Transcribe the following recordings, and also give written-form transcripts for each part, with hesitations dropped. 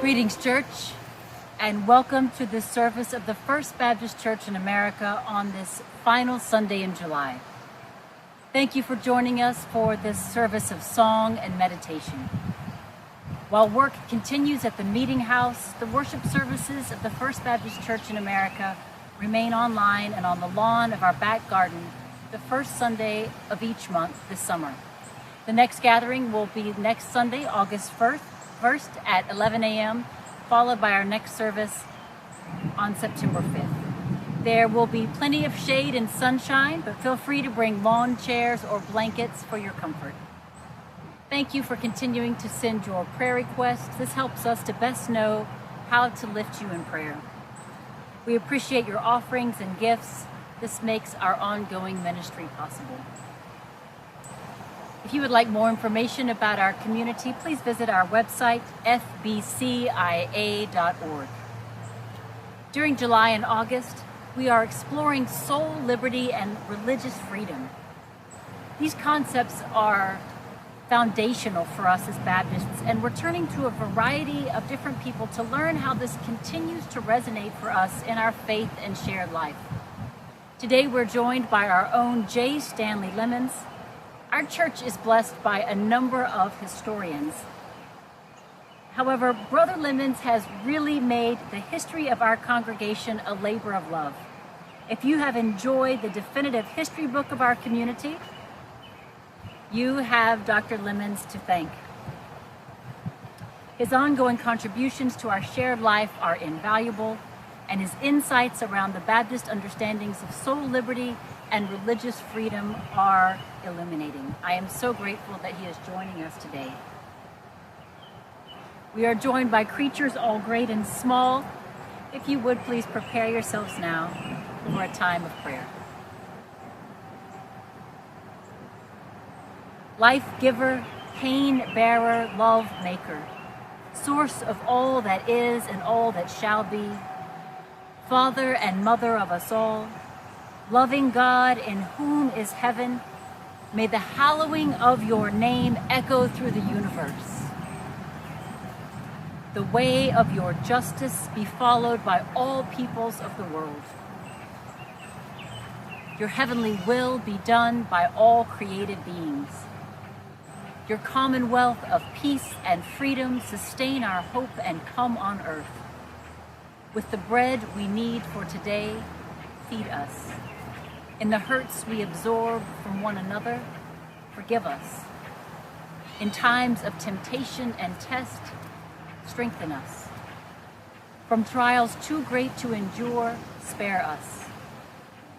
Greetings, church, and welcome to this service of the First Baptist Church in America on this final Sunday in July. Thank you for joining us for this service of song and meditation. While work continues at the Meeting House, the worship services of the First Baptist Church in America remain online and on the lawn of our back garden the first Sunday of each month this summer. The next gathering will be next Sunday, August 1st at 11 a.m., followed by our next service on September 5th. There will be plenty of shade and sunshine, but feel free to bring lawn chairs or blankets for your comfort. Thank you for continuing to send your prayer requests. This helps us to best know how to lift you in prayer. We appreciate your offerings and gifts. This makes our ongoing ministry possible. If you would like more information about our community, please visit our website, fbcia.org. During July and August, we are exploring soul liberty and religious freedom. These concepts are foundational for us as Baptists, and we're turning to a variety of different people to learn how this continues to resonate for us in our faith and shared life. Today, we're joined by our own J. Stanley Lemons. Our church is blessed by a number of historians. However, Brother Lemons has really made the history of our congregation a labor of love. If you have enjoyed the definitive history book of our community, you have Dr. Lemons to thank. His ongoing contributions to our shared life are invaluable, and his insights around the Baptist understandings of soul liberty and religious freedom are illuminating. I am so grateful that he is joining us today. We are joined by creatures all great and small. If you would, please prepare yourselves now for a time of prayer. Life giver, pain bearer, love maker, source of all that is and all that shall be, Father and Mother of us all, loving God in whom is heaven, may the hallowing of your name echo through the universe. The way of your justice be followed by all peoples of the world. Your heavenly will be done by all created beings. Your commonwealth of peace and freedom sustain our hope and come on earth. With the bread we need for today, feed us. In the hurts we absorb from one another, forgive us. In times of temptation and test, strengthen us. From trials too great to endure, spare us.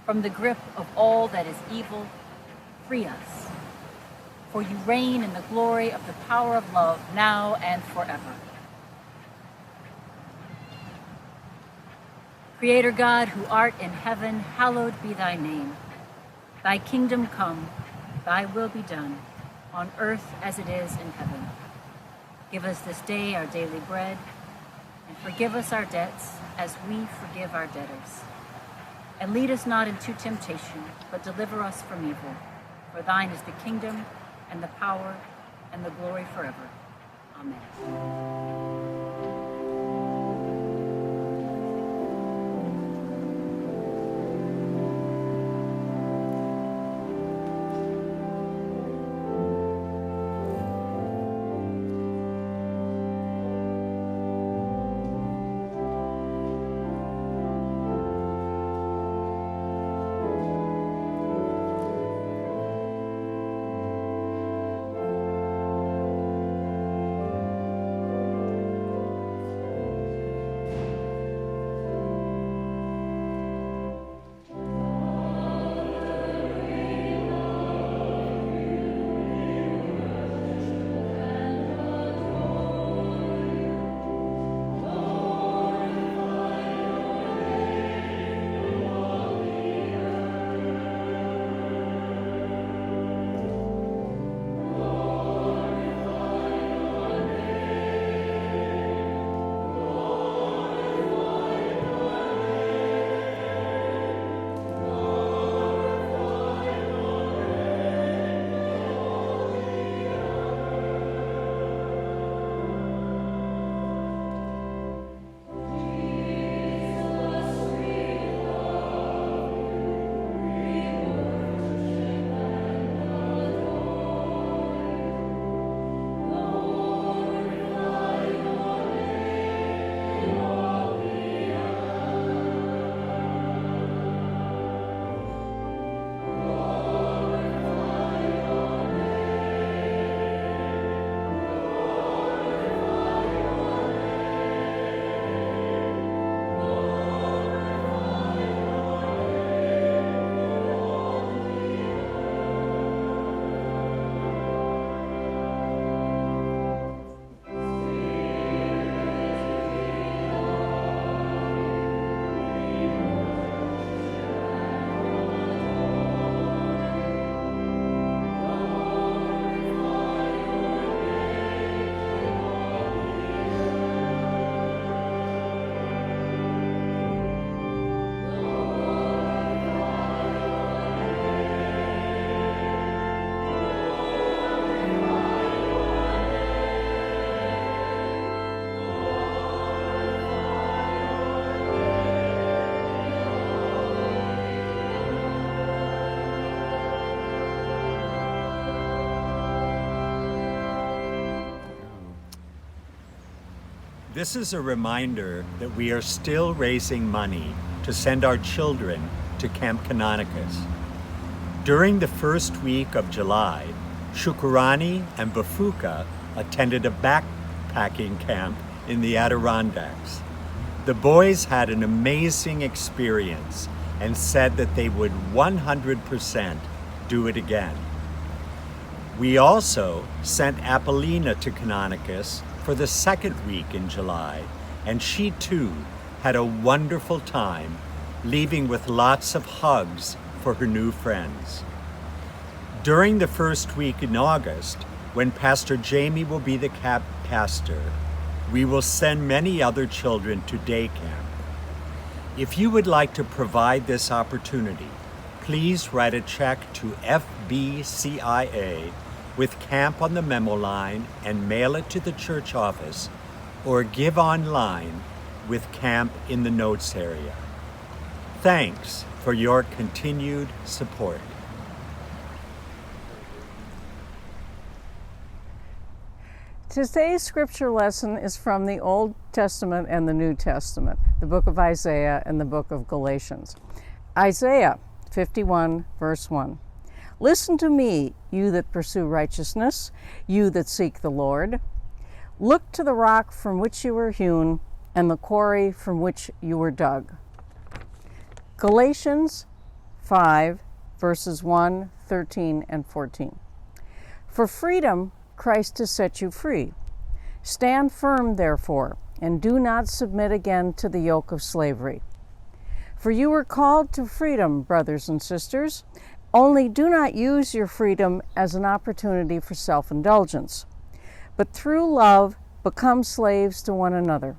From the grip of all that is evil, free us. For you reign in the glory of the power of love, now and forever. Creator God, who art in heaven, hallowed be thy name. Thy kingdom come, thy will be done, on earth as it is in heaven. Give us this day our daily bread, and forgive us our debts as we forgive our debtors. And lead us not into temptation, but deliver us from evil. For thine is the kingdom, and the power, and the glory forever. Amen. This is a reminder that we are still raising money to send our children to Camp Canonicus. During the first week of July, Shukurani and Bafuka attended a backpacking camp in the Adirondacks. The boys had an amazing experience and said that they would 100% do it again. We also sent Apollina to Canonicus for the second week in July, and she too had a wonderful time, leaving with lots of hugs for her new friends. During the first week in August, when Pastor Jamie will be the camp pastor, we will send many other children to day camp. If you would like to provide this opportunity, please write a check to FBCIA with camp on the memo line and mail it to the church office, or give online with camp in the notes area. Thanks for your continued support. Today's scripture lesson is from the Old Testament and the New Testament, the book of Isaiah and the book of Galatians. Isaiah 51, verse 1. Listen to me, you that pursue righteousness, you that seek the Lord. Look to the rock from which you were hewn, and the quarry from which you were dug. Galatians 5, verses 1, 13, and 14. For freedom, Christ has set you free. Stand firm, therefore, and do not submit again to the yoke of slavery. For you were called to freedom, brothers and sisters. Only do not use your freedom as an opportunity for self-indulgence, but through love become slaves to one another.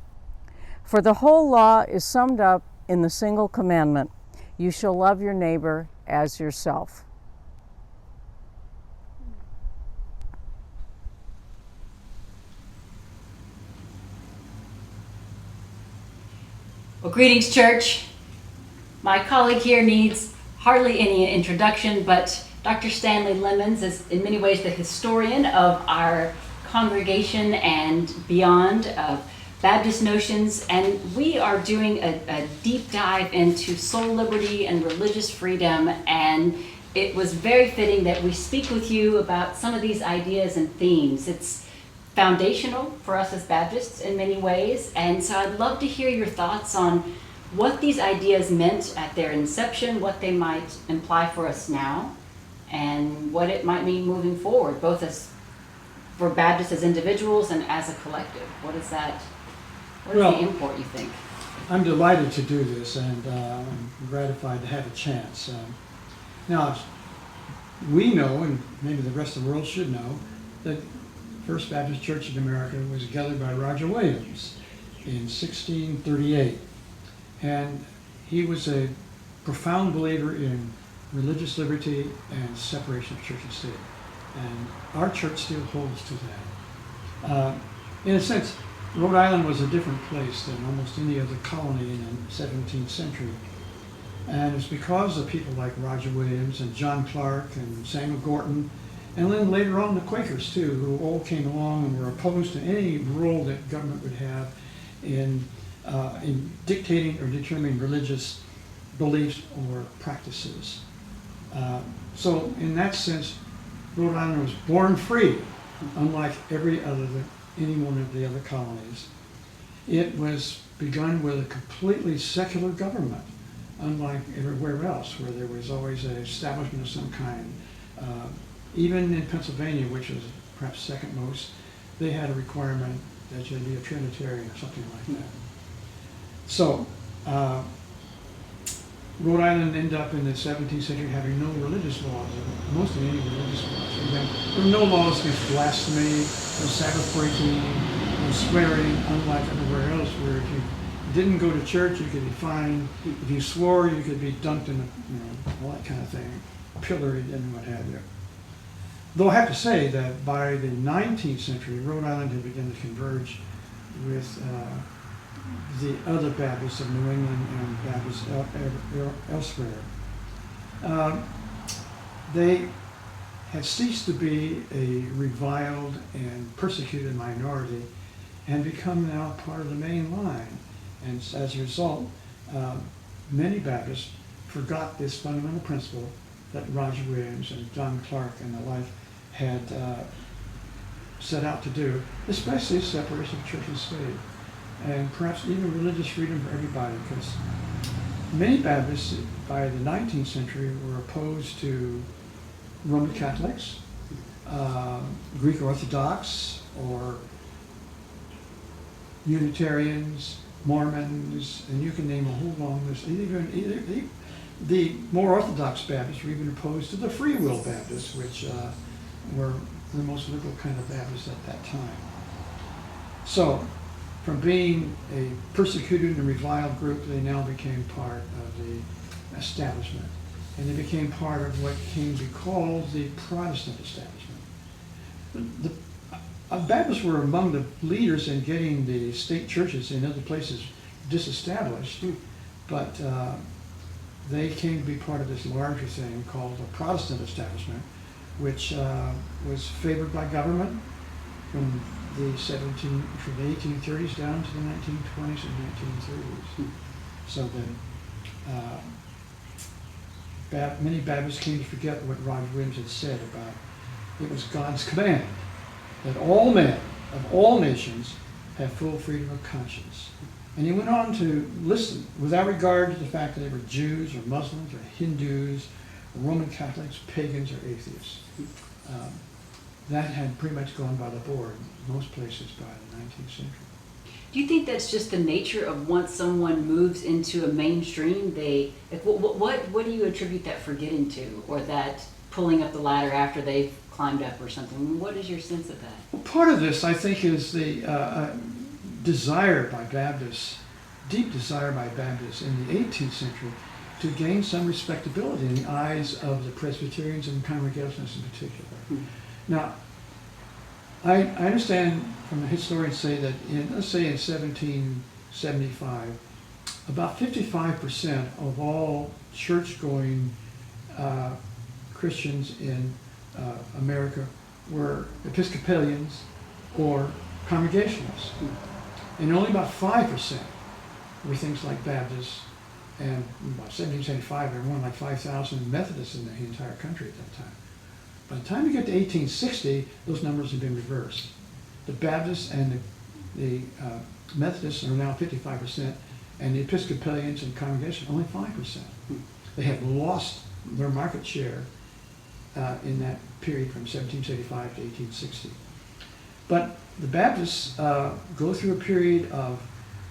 For the whole law is summed up in the single commandment, you shall love your neighbor as yourself. Well, greetings, church. My colleague here needs hardly any introduction, but Dr. Stanley Lemons is in many ways the historian of our congregation and beyond of Baptist notions, and we are doing a deep dive into soul liberty and religious freedom, and it was very fitting that we speak with you about some of these ideas and themes. It's foundational for us as Baptists in many ways, and so I'd love to hear your thoughts on what these ideas meant at their inception, what they might imply for us now, and what it might mean moving forward, both as for Baptists as individuals and as a collective. What is the import, you think? I'm delighted to do this, and I'm gratified to have a chance. Now, we know, and maybe the rest of the world should know, that First Baptist Church in America was gathered by Roger Williams in 1638. And he was a profound believer in religious liberty and separation of church and state. And our church still holds to that. In a sense, Rhode Island was a different place than almost any other colony in the 17th century. And it's because of people like Roger Williams and John Clark and Samuel Gorton, and then later on the Quakers too, who all came along and were opposed to any role that government would have in dictating or determining religious beliefs or practices. So in that sense, Rhode Island was born free, unlike any one of the other colonies. It was begun with a completely secular government, unlike everywhere else, where there was always an establishment of some kind. Even in Pennsylvania, which was perhaps second most, they had a requirement that you be a Trinitarian or something like that. So, Rhode Island ended up in the 17th century having no religious laws, mostly any religious laws. There were no laws against blasphemy, no Sabbath breaking, no swearing, unlike everywhere else, where if you didn't go to church, you could be fined. If you swore, you could be dunked in, all that kind of thing, pilloried and what have you. Though I have to say that by the 19th century, Rhode Island had begun to converge with the other Baptists of New England and Baptists elsewhere. They had ceased to be a reviled and persecuted minority and become now part of the main line. And as a result, many Baptists forgot this fundamental principle that Roger Williams and John Clark and the like had set out to do, especially separation of church and state, and perhaps even religious freedom for everybody, because many Baptists by the 19th century were opposed to Roman Catholics, Greek Orthodox, or Unitarians, Mormons, and you can name a whole long list. The more Orthodox Baptists were even opposed to the Free Will Baptists, which were the most liberal kind of Baptists at that time. So, from being a persecuted and reviled group, they now became part of the establishment. And they became part of what came to be called the Protestant establishment. The Baptists were among the leaders in getting the state churches in other places disestablished, but they came to be part of this larger thing called the Protestant establishment, which was favored by government from the 1830s down to the 1920s and 1930s. So that many Baptists came to forget what Roger Williams had said about it was God's command that all men of all nations have full freedom of conscience. And he went on to listen, without regard to the fact that they were Jews or Muslims or Hindus, or Roman Catholics, pagans, or atheists. That had pretty much gone by the board in most places by the 19th century. Do you think that's just the nature of once someone moves into a mainstream, what do you attribute that forgetting to, or that pulling up the ladder after they've climbed up or something? What is your sense of that? Well, part of this, I think, is the desire by Baptists, deep desire by Baptists in the 18th century to gain some respectability in the eyes of the Presbyterians and Congregationalists in particular. Now, I understand from the historians say that let's say in 1775, about 55% of all church-going Christians in America were Episcopalians or Congregationalists. And only about 5% were things like Baptists, and about 1775 there were more like 5,000 Methodists in the entire country at that time. By the time you get to 1860, those numbers have been reversed. The Baptists and the Methodists are now 55%, and the Episcopalians and Congregations only 5%. They have lost their market share in that period from 1775 to 1860. But the Baptists go through a period of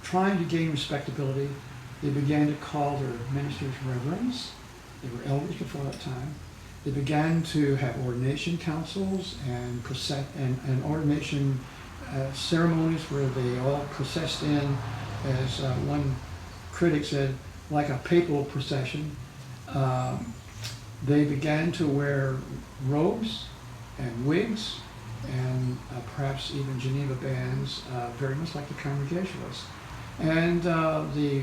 trying to gain respectability. They began to call their ministers reverends. They were elders before that time. They began to have ordination councils and ordination ceremonies where they all processed in, as one critic said, like a papal procession. They began to wear robes and wigs and perhaps even Geneva bands, very much like the Congregationalists. And the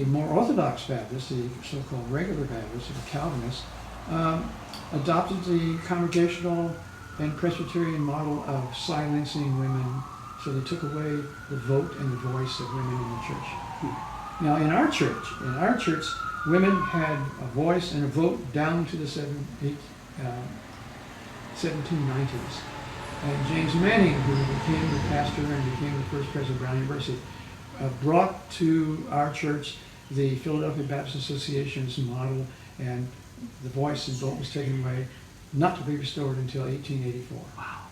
more Orthodox Baptists, the so-called regular Baptists, the Calvinists, adopted the Congregational and Presbyterian model of silencing women, so they took away the vote and the voice of women in the church. Now in our church, women had a voice and a vote down to the 1790s. And James Manning, who became the pastor and became the first president of Brown University, brought to our church the Philadelphia Baptist Association's model, and the voice and vote was taken away, not to be restored until 1884. Wow.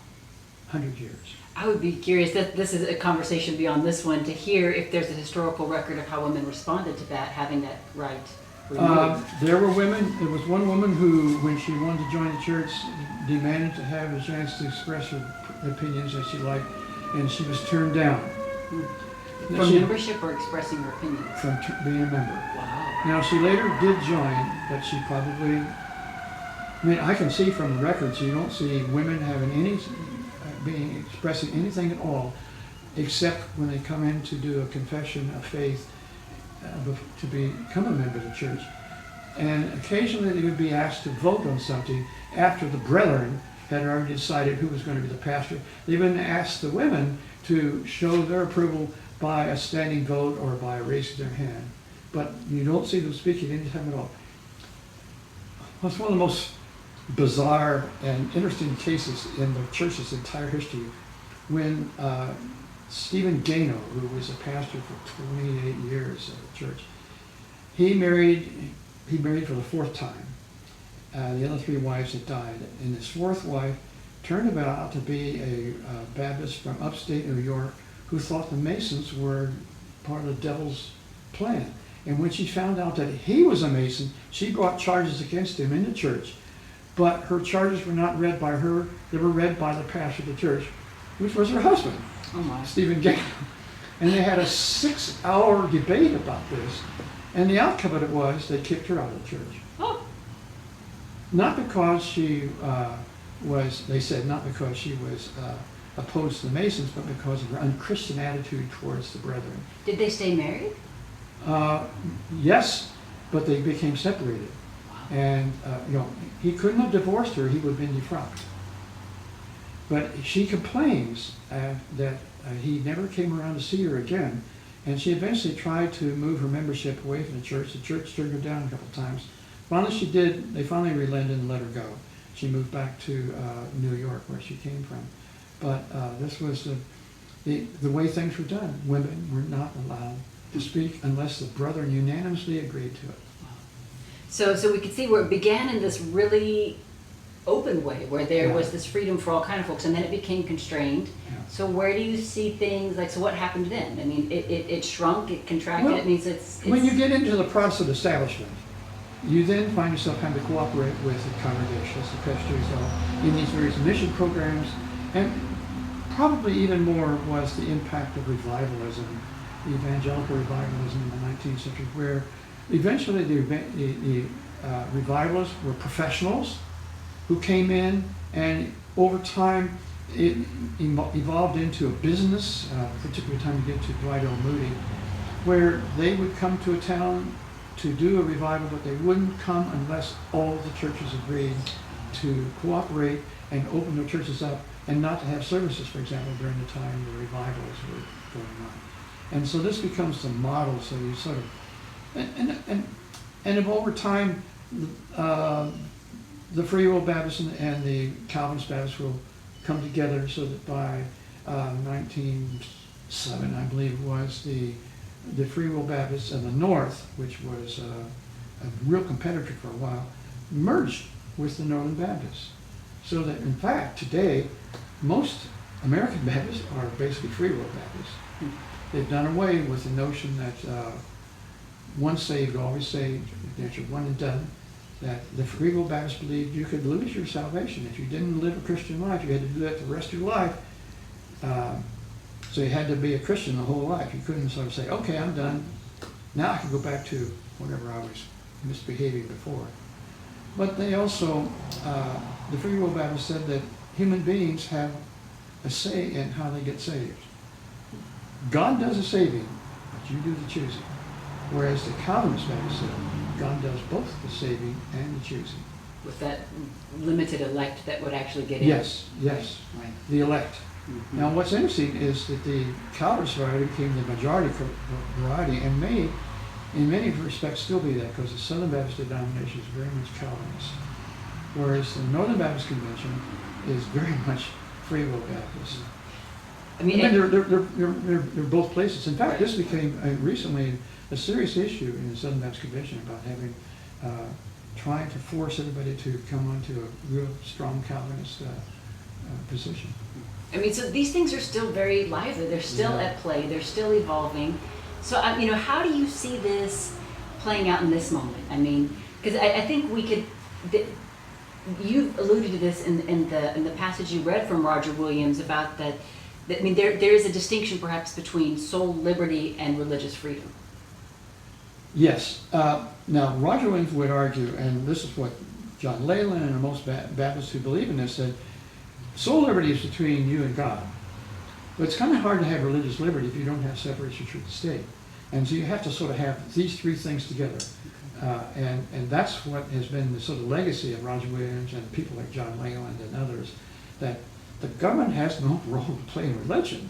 100 years. I would be curious, this is a conversation beyond this one, to hear if there's a historical record of how women responded to that, having that right removed. There were women, there was one woman who, when she wanted to join the church, demanded to have a chance to express her opinions as she liked, and she was turned down. From membership or expressing her opinion? From being a member. Wow. Now, she later did join, but she probably, I can see from the records, you don't see women having any, expressing anything at all, except when they come in to do a confession of faith, to become a member of the church. And occasionally they would be asked to vote on something after the brethren had already decided who was going to be the pastor. They even asked the women to show their approval by a standing vote or by raising their hand. But you don't see them speaking any time at all. It's one of the most bizarre and interesting cases in the church's entire history when Stephen Gano, who was a pastor for 28 years at the church, he married for the fourth time. The other three wives had died, and his fourth wife turned out to be a Baptist from upstate New York who thought the Masons were part of the devil's plan. And when she found out that he was a Mason, she brought charges against him in the church. But her charges were not read by her, they were read by the pastor of the church, which was her husband, Stephen Gano. And they had a 6-hour debate about this, and the outcome of it was they kicked her out of the church. Oh. Not because she they said not because she was opposed to the Masons, but because of her unchristian attitude towards the brethren. Did they stay married? Yes, but they became separated. And he couldn't have divorced her, he would have been defrocked. But she complains that he never came around to see her again, and she eventually tried to move her membership away from the church. The church turned her down a couple of times. Finally she did, they finally relented and let her go. She moved back to New York, where she came from. But this was the way things were done. Women were not allowed to speak unless the brethren unanimously agreed to it. So we could see where it began in this really open way, where there was this freedom for all kind of folks, and then it became constrained. Yeah. So where do you see things like? So what happened then? I mean, it shrunk, it contracted. Well, it means it's when you get into the Protestant establishment, you then find yourself having to cooperate with the congregations, the pastors, in these various mission programs, and probably even more was the impact of revivalism, the evangelical revivalism in the 19th century, where eventually the revivalists were professionals who came in, and over time it evolved into a business, particularly time you get to Dwight L. Moody, where they would come to a town to do a revival, but they wouldn't come unless all the churches agreed to cooperate and open their churches up and not to have services, for example, during the time the revivals were going on. And so this becomes the model, so you sort of, and over time, the Free Will Baptists and the Calvinist Baptists will come together so that by 1907, I believe it was, the Free Will Baptists in the North, which was a real competitor for a while, merged with the Northern Baptists. So that in fact today, most American Baptists are basically Free Will Baptists. They've done away with the notion that once saved, always saved, that you're one and done. That the Free Will Baptists believed you could lose your salvation. If you didn't live a Christian life, you had to do that the rest of your life. So you had to be a Christian the whole life. You couldn't sort of say, okay, I'm done. Now I can go back to whatever I was misbehaving before. But they also, the Free Will Baptists said that human beings have a say in how they get saved. God does the saving, but you do the choosing. Whereas the Calvinist Baptists said, God does both the saving and the choosing. with that limited elect that would actually get in. Yes, yes, Right. the elect. Mm-hmm. Now, what's interesting is that the Calvinist variety became the majority variety and may, in many respects, still be that, because the Southern Baptist denomination is very much Calvinist, whereas the Northern Baptist Convention is very much Free Will Baptist. I mean, they're both places. In fact, this became recently a serious issue in the Southern Baptist Convention about having, trying to force everybody to come onto a real strong Calvinist position. I mean, so these things are still very lively. They're still at play. They're still evolving. So, you know, how do you see this playing out in this moment? I mean, because I think we could. You alluded to this in the passage you read from Roger Williams about that. I mean, there is a distinction perhaps between soul liberty and religious freedom. Yes. Now, Roger Williams would argue, and this is what John Leyland and most Baptists who believe in this said, soul liberty is between you and God. But it's kind of hard to have religious liberty if you don't have separation of church and state. And so you have to sort of have these three things together. And that's what has been the sort of legacy of Roger Williams and people like John Leyland and others, that the government has no role to play in religion.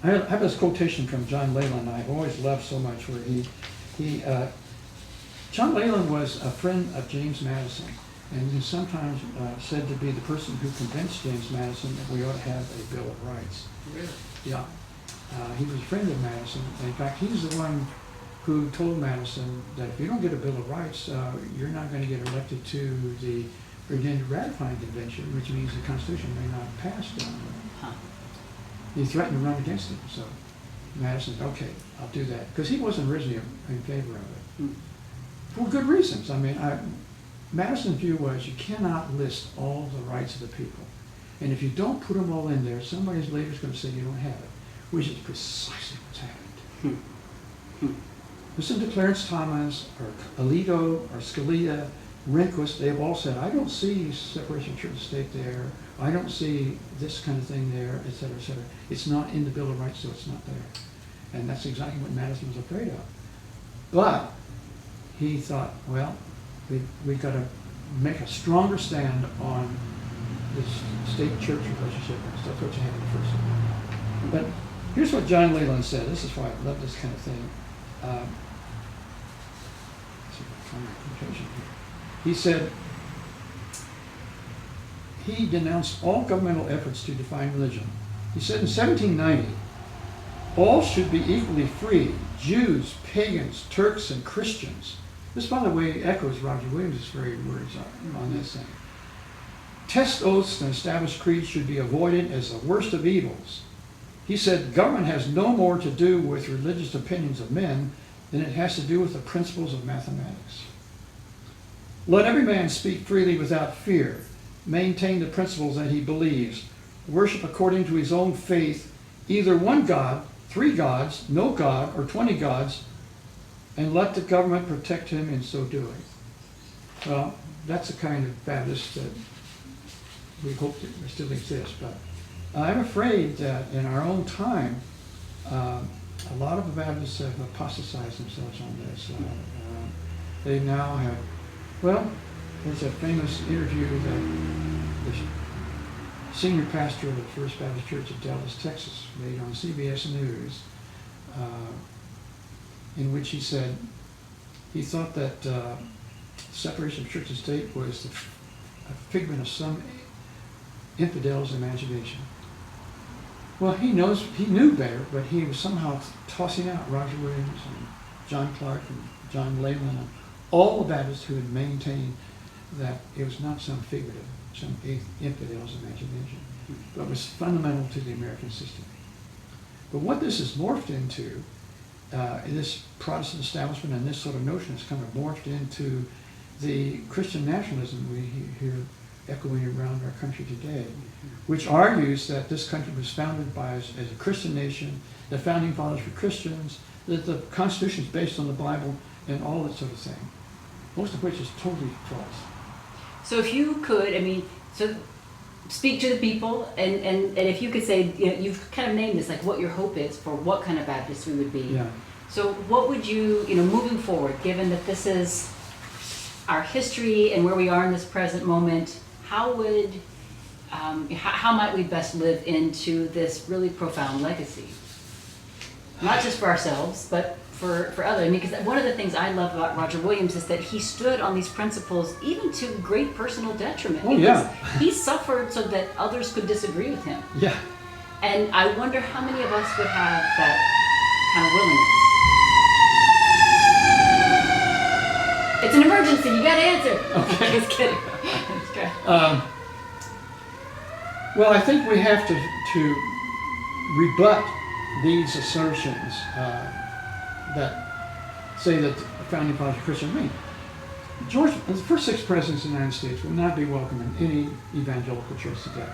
I have this quotation from John Leyland I've always loved so much, where John Leyland was a friend of James Madison, and he's sometimes said to be the person who convinced James Madison that we ought to have a Bill of Rights. Really? Yeah. He was a friend of Madison. In fact, he's the one who told Madison that if you don't get a Bill of Rights, you're not going to get elected to the Virginia Ratifying Convention, which means the Constitution may not pass down there. Huh. He threatened to run against him, so Madison said, okay, I'll do that. Because he wasn't originally in favor of it. Hmm. For good reasons. I mean, Madison's view was you cannot list all the rights of the people. And if you don't put them all in there, somebody's later is going to say you don't have it, which is precisely what's happened. Listen to Clarence Thomas, or Alito, or Scalia, Rehnquist. They've all said, I don't see separation of church and state there. I don't see this kind of thing there, et cetera, et cetera. It's not in the Bill of Rights, so it's not there. And that's exactly what Madison was afraid of. But he thought, well, we've got to make a stronger stand on this state-church relationship. That's what you had in the first one. But here's what John Leyland said. This is why I love this kind of thing. He said, he denounced all governmental efforts to define religion. He said in 1790, all should be equally free, Jews, pagans, Turks, and Christians. This, by the way, echoes Roger Williams' very words on this thing. Test oaths and established creeds should be avoided as the worst of evils. He said, government has no more to do with religious opinions of men than it has to do with the principles of mathematics. Let every man speak freely without fear, maintain the principles that he believes, worship according to his own faith, either one God, 3 gods, no God, or 20 gods, and let the government protect him in so doing. Well, that's the kind of Baptist that we hope that still exists. But I'm afraid that in our own time, a lot of the Baptists have apostatized themselves on this. They now have, well, there's a famous interview that the senior pastor of the First Baptist Church of Dallas, Texas, made on CBS News, in which he said he thought that separation of church and state was a figment of some infidel's imagination. Well, he knew better, but he was somehow tossing out Roger Williams and John Clark and John Leyland and all the Baptists who had maintained that it was not some figment of some infidel's imagination, but was fundamental to the American system. But what this has morphed into, this Protestant establishment and this sort of notion has kind of morphed into the Christian nationalism we hear echoing around our country today, which argues that this country was founded by as a Christian nation, the founding fathers were Christians, that the Constitution is based on the Bible, and all that sort of thing, most of which is totally false. So if you could, so speak to the people, and if you could say, you've kind of named this, like what your hope is for what kind of Baptist we would be. Yeah. So what would you, moving forward, given that this is our history and where we are in this present moment, how might we best live into this really profound legacy? Not just for ourselves, but for others. Because one of the things I love about Roger Williams is that he stood on these principles even to great personal detriment. Oh, yeah. He suffered so that others could disagree with him. Yeah. And I wonder how many of us would have that kind of willingness. It's an emergency, you gotta answer. Okay. Just kidding. Okay. Well, I think we have to rebut these assertions that say that the founding fathers were Christian. The first 6 presidents of the United States would not be welcome in any evangelical church today.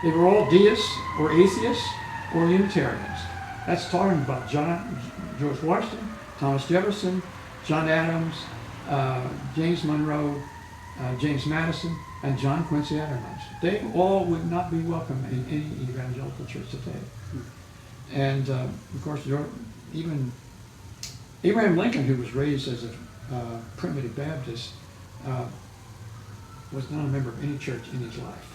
They were all deists or atheists or Unitarians. That's talking about George Washington, Thomas Jefferson, John Adams, James Monroe, James Madison, and John Quincy Adams. They all would not be welcome in any evangelical church today. And of course, even Abraham Lincoln, who was raised as a primitive Baptist, was not a member of any church in his life.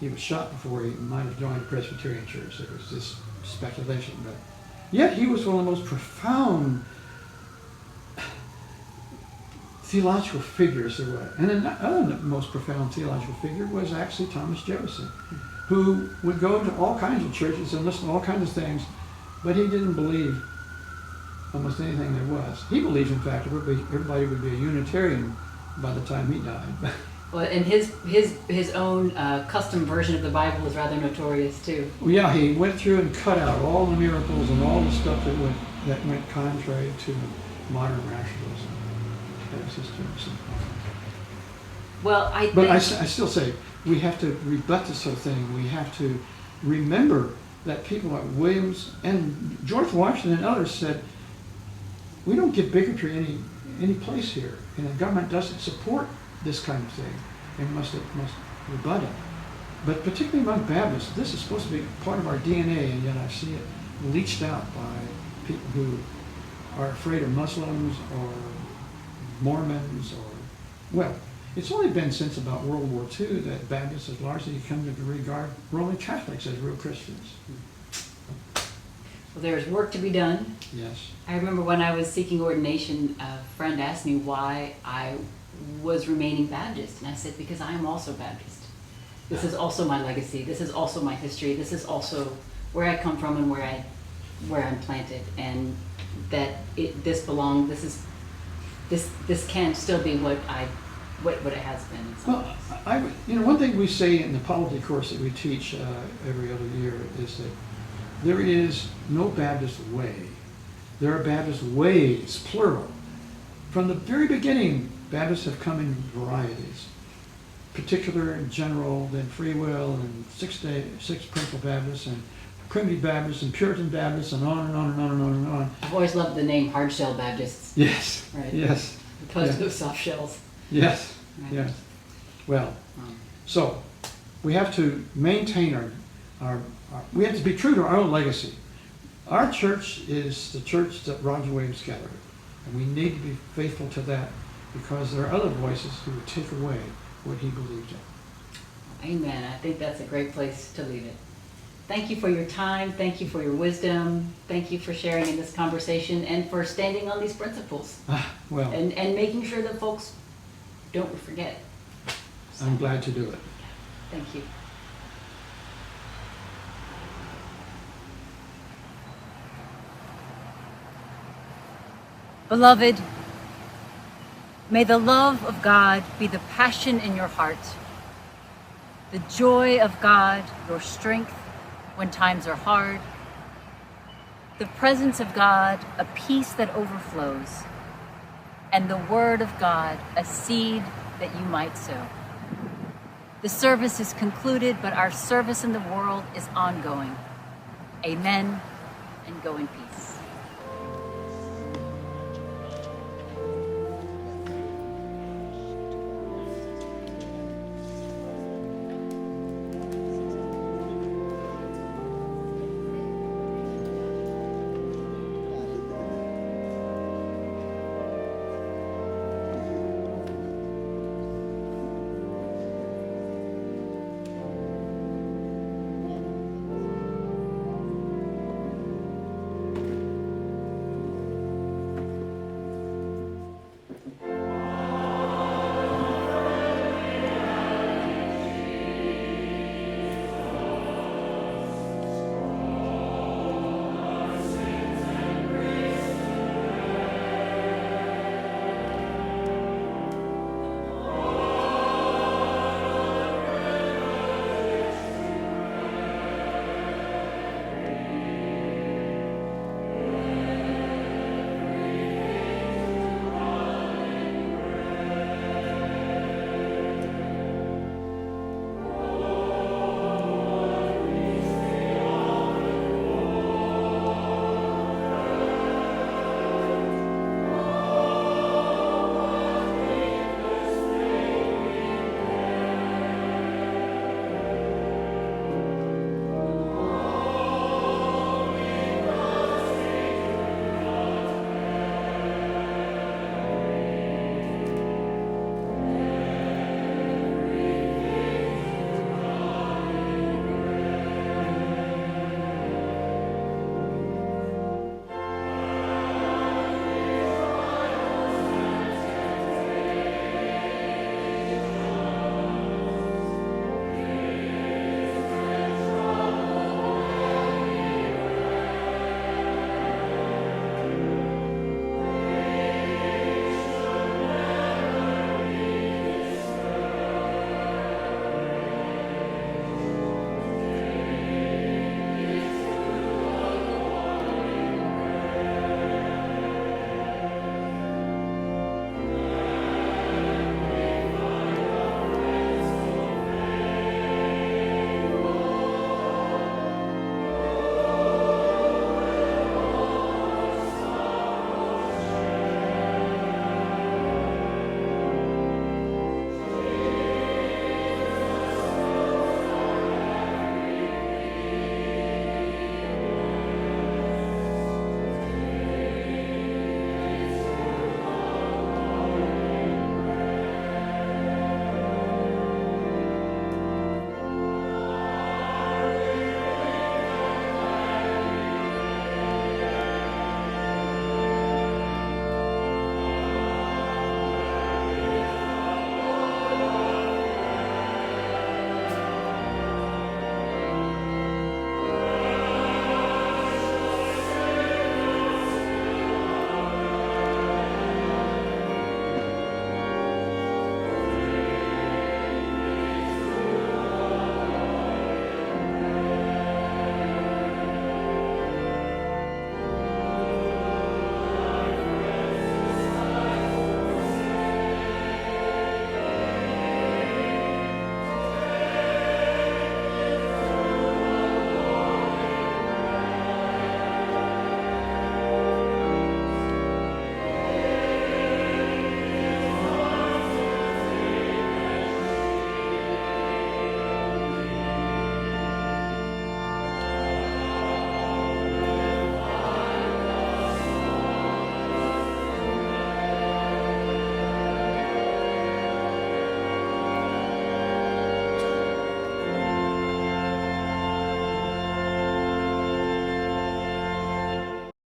He was shot before he might have joined the Presbyterian church. There was this speculation, but yet he was one of the most profound theological figures there were. And another most profound theological figure was actually Thomas Jefferson, who would go to all kinds of churches and listen to all kinds of things, but he didn't believe almost anything there was. He believed, in fact, everybody would be a Unitarian by the time he died. Well, and his own custom version of the Bible is rather notorious too. Well, yeah, he went through and cut out all the miracles and all the stuff that went contrary to modern rationalism. That was his term. Well, I still say we have to rebut this sort of thing. We have to remember that people like Williams and George Washington and others said, we don't give bigotry any place here, and the government doesn't support this kind of thing, and must rebut it. But particularly among Baptists, this is supposed to be part of our DNA, and yet I see it leached out by people who are afraid of Muslims or Mormons well, it's only been since about World War II that Baptists have largely come to regard Roman Catholics as real Christians. Well, there's work to be done. Yes. I remember when I was seeking ordination, a friend asked me why I was remaining Baptist, and I said, because I am also Baptist. This is also my legacy. This is also my history. This is also where I come from and where I'm planted, and that this belongs. This can still be what it has been. Well, one thing we say in the polity course that we teach every other year is that there is no Baptist way. There are Baptist ways, plural. From the very beginning, Baptists have come in varieties, particular and general, then free will, and six principal Baptists, and primitive Baptists, and Puritan Baptists, and on and on and on and on and on. I've always loved the name hard shell Baptists. Yes. Right. Yes. Opposed to those soft shells. Yes. Right. Yes. Well, so we have to maintain we have to be true to our own legacy. Our church is the church that Roger Williams gathered, and we need to be faithful to that, because there are other voices who would take away what he believed in. Amen. I think that's a great place to leave it. Thank you for your time. Thank you for your wisdom. Thank you for sharing in this conversation and for standing on these principles and making sure that folks don't forget. So, I'm glad to do it. Thank you. Beloved, may the love of God be the passion in your heart, the joy of God your strength when times are hard, the presence of God a peace that overflows, and the word of God a seed that you might sow. The service is concluded, but our service in the world is ongoing. Amen, and go in peace.